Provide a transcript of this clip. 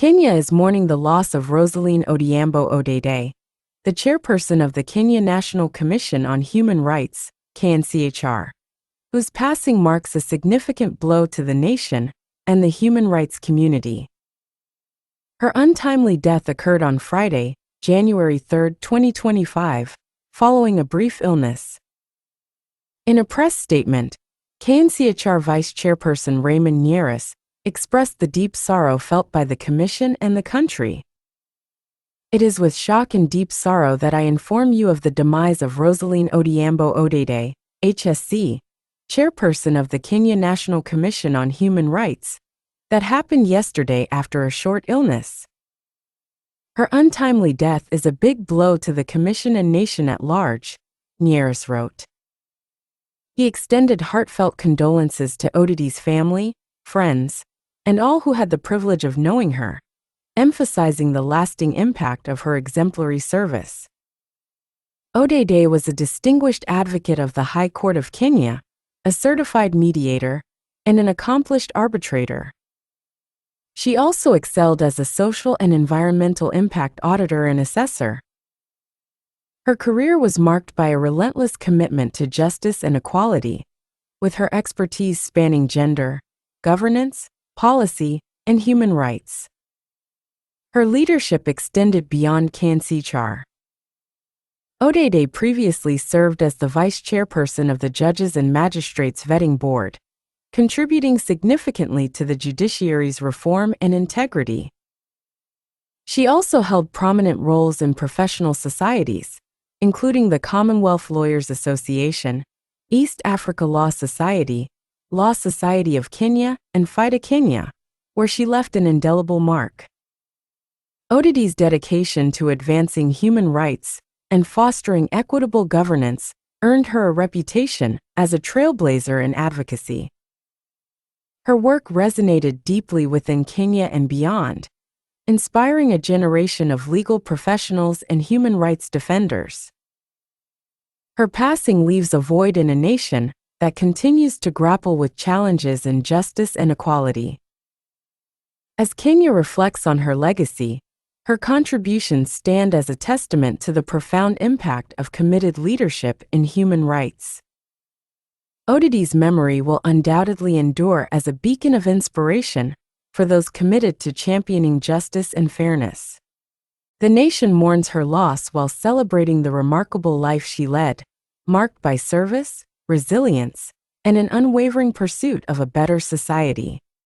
Kenya is mourning the loss of Roseline Odhiambo Odede, the chairperson of the Kenya National Commission on Human Rights, KNCHR, whose passing marks a significant blow to the nation and the human rights community. Her untimely death occurred on Friday, January 3, 2025, following a brief illness. In a press statement, KNCHR Vice Chairperson Raymond Nyerus expressed the deep sorrow felt by the Commission and the country. It is with shock and deep sorrow that I inform you of the demise of Roseline Odhiambo Odede, HSC, Chairperson of the Kenya National Commission on Human Rights, that happened yesterday after a short illness. Her untimely death is a big blow to the Commission and nation at large, Nyerus wrote. He extended heartfelt condolences to Odede's family, friends, and all who had the privilege of knowing her, emphasizing the lasting impact of her exemplary service. Odede was a distinguished advocate of the High Court of Kenya, a certified mediator, and an accomplished arbitrator. She also excelled as a social and environmental impact auditor and assessor. Her career was marked by a relentless commitment to justice and equality, with her expertise spanning gender, governance, policy, and human rights. Her leadership extended beyond KNCHR. Odede previously served as the vice chairperson of the Judges and Magistrates Vetting Board, contributing significantly to the judiciary's reform and integrity. She also held prominent roles in professional societies, including the Commonwealth Lawyers Association, East Africa Law Society of Kenya, and FIDA Kenya, where she left an indelible mark. Odede's dedication to advancing human rights and fostering equitable governance earned her a reputation as a trailblazer in advocacy. Her work resonated deeply within Kenya and beyond, inspiring a generation of legal professionals and human rights defenders. Her passing leaves a void in a nation that continues to grapple with challenges in justice and equality. As Kenya reflects on her legacy, her contributions stand as a testament to the profound impact of committed leadership in human rights. Odede's memory will undoubtedly endure as a beacon of inspiration for those committed to championing justice and fairness. The nation mourns her loss while celebrating the remarkable life she led, marked by service, resilience, and an unwavering pursuit of a better society.